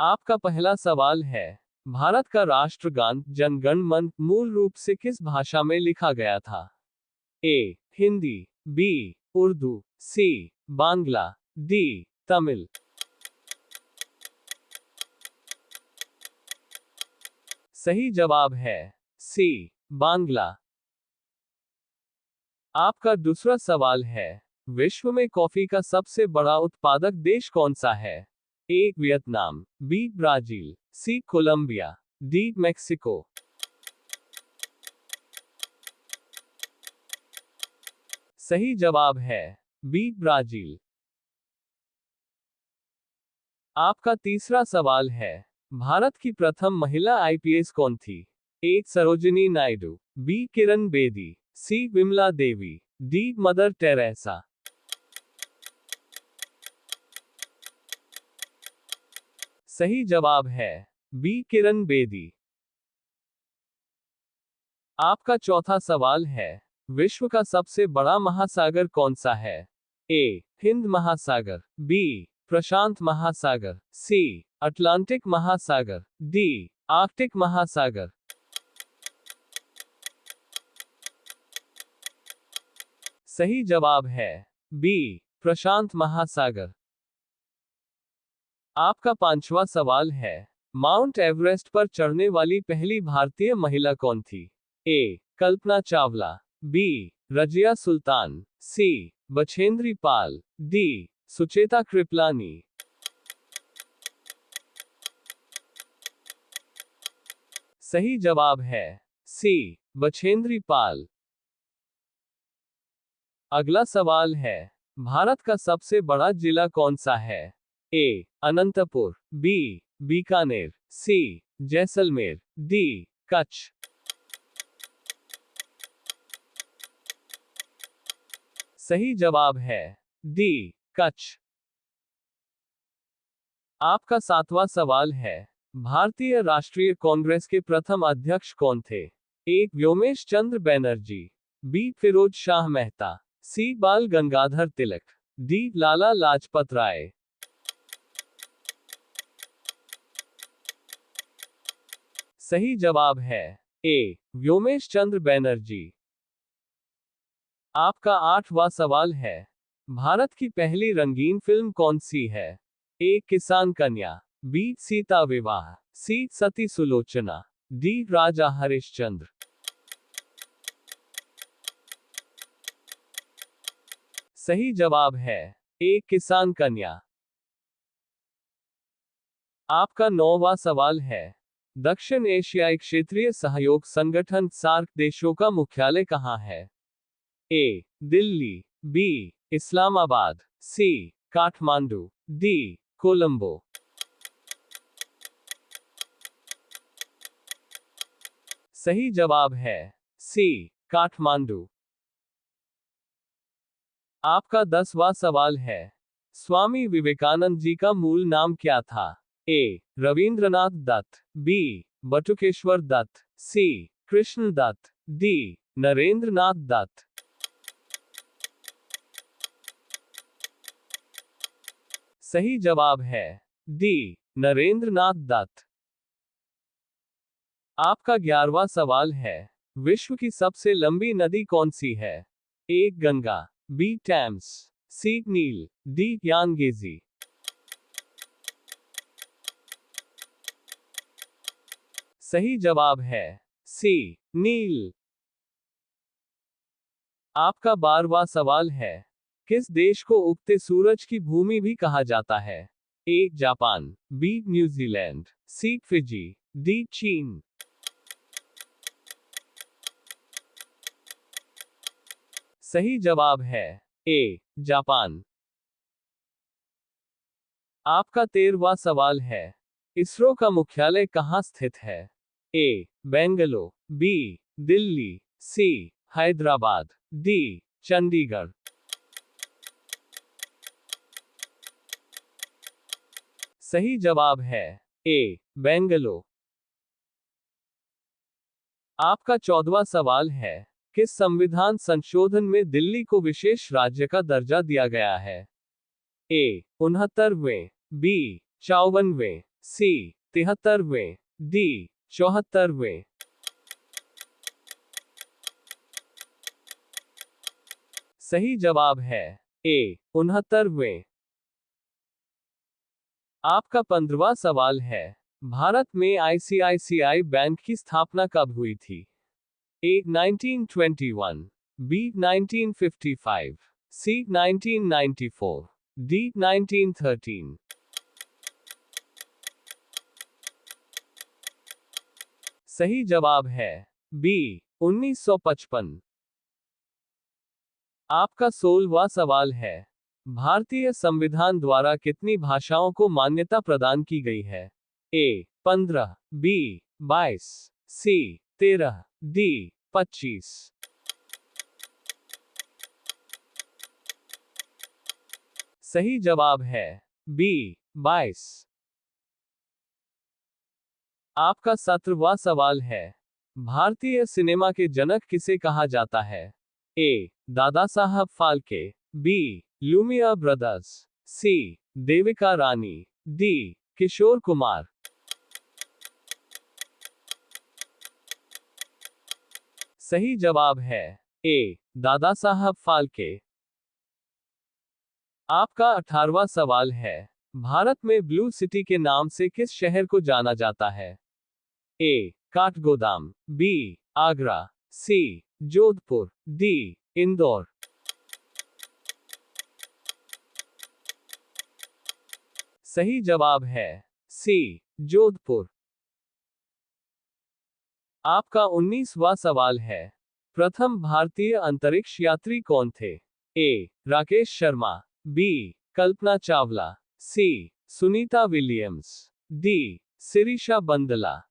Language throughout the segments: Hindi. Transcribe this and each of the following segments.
आपका पहला सवाल है, भारत का राष्ट्रगान जन गण मन मूल रूप से किस भाषा में लिखा गया था? ए. हिंदी, बी. उर्दू, सी. बांग्ला, डी. तमिल। सही जवाब है सी. बांग्ला। आपका दूसरा सवाल है, विश्व में कॉफी का सबसे बड़ा उत्पादक देश कौन सा है? A. Vietnam, B. Brazil, C. Colombia, D. Mexico. सही जवाब है बी. ब्राजील। आपका तीसरा सवाल है, भारत की प्रथम महिला आईपीएस कौन थी? ए. सरोजिनी नायडू, बी. किरण बेदी, सी. Vimla Devi, D. Mother Teresa. सही जवाब है बी. किरण बेदी। आपका चौथा सवाल है, विश्व का सबसे बड़ा महासागर कौन सा है? ए. हिंद महासागर, बी. प्रशांत महासागर, सी. अटलांटिक महासागर, डी. आर्कटिक महासागर। सही जवाब है बी. प्रशांत महासागर। आपका पांचवा सवाल है, माउंट एवरेस्ट पर चढ़ने वाली पहली भारतीय महिला कौन थी? ए. कल्पना चावला, बी. रजिया सुल्तान, सी. बछेंद्री पाल, डी. सुचेता कृपलानी। सही जवाब है सी. बछेंद्री पाल। अगला सवाल है, भारत का सबसे बड़ा जिला कौन सा है? ए. अनंतपुर, बी. बीकानेर, सी. जैसलमेर, डी. कच्छ। सही जवाब है डी. कच्छ। आपका सातवां सवाल है, भारतीय राष्ट्रीय कांग्रेस के प्रथम अध्यक्ष कौन थे? ए. व्योमेश चंद्र बैनर्जी, बी. फिरोज शाह मेहता, सी. बाल गंगाधर तिलक, डी. लाला लाजपत राय। सही जवाब है ए. व्योमेश चंद्र बैनर्जी। आपका आठवां सवाल है, भारत की पहली रंगीन फिल्म कौन सी है? ए. किसान कन्या, बी. सीता विवाह, सी. सती सुलोचना, डी. राजा हरिश्चंद्र। सही जवाब है ए. किसान कन्या। आपका नौवां सवाल है, दक्षिण एशियाई क्षेत्रीय सहयोग संगठन सार्क देशों का मुख्यालय कहाँ है? ए. दिल्ली, बी. इस्लामाबाद, सी. काठमांडू, डी. कोलंबो। सही जवाब है सी. काठमांडू। आपका 10वां सवाल है, स्वामी विवेकानंद जी का मूल नाम क्या था? ए. रविंद्रनाथ दत्त, बी. बटुकेश्वर दत्त, सी. कृष्ण दत्त, डी. नरेंद्रनाथ दत्त। सही जवाब है डी. नरेंद्रनाथ दत्त। आपका 11वां सवाल है, विश्व की सबसे लंबी नदी कौन सी है? ए. गंगा, बी. टेम्स, सी. नील, डी. यांगेजी। सही जवाब है सी. नील। आपका 12वां सवाल है, किस देश को उगते सूरज की भूमि भी कहा जाता है? A. Japan, B. New Zealand, C. Fiji, D. चीन। सही जवाब है ए. जापान। आपका 13वां सवाल है, इसरो का मुख्यालय कहाँ स्थित है? ए. बेंगलुरु, बी. दिल्ली, सी. हैदराबाद, डी. चंडीगढ़। सही जवाब है ए. बेंगलुरु। आपका 14वां सवाल है, किस संविधान संशोधन में दिल्ली को विशेष राज्य का दर्जा दिया गया है? ए. 69वें, बी. 54वें, सी 73वें, डी 74वें। सही जवाब है ए 69वें। आपका 15वां सवाल है, भारत में आईसीआईसीआई बैंक की स्थापना कब हुई थी? ए 1921, बी 1955, सी 1994, डी 1913। सही जवाब है बी 1955। आपका 16वां सवाल है, भारतीय संविधान द्वारा कितनी भाषाओं को मान्यता प्रदान की गई है? ए 15, बी 22, सी 13, डी 25। सही जवाब है बी 22। आपका 17वां सवाल है, भारतीय सिनेमा के जनक किसे कहा जाता है? ए Dada Saheb Phalke, B Lumia brothers, सी देविका रानी, डी किशोर कुमार। सही जवाब है ए दादा साहब फाल्के। आपका 18वां सवाल है, भारत में ब्लू सिटी के नाम से किस शहर को जाना जाता है? ए काठगोदाम, बी आगरा, सी जोधपुर, डी इंदौर। सही जवाब है सी जोधपुर। आपका 19वां सवाल है, प्रथम भारतीय अंतरिक्ष यात्री कौन थे? ए राकेश शर्मा, बी कल्पना चावला, सी सुनीता विलियम्स, डी शिरीषा बंदला।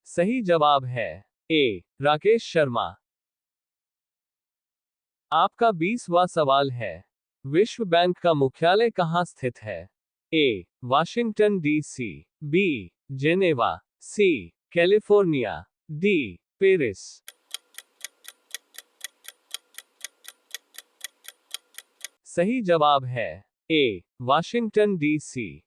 सही जवाब है ए राकेश शर्मा। आपका 20वां सवाल है, विश्व बैंक का मुख्यालय कहाँ स्थित है? ए वाशिंगटन डीसी, बी जेनेवा, सी कैलिफोर्निया, डी पेरिस। सही जवाब है ए वाशिंगटन डीसी।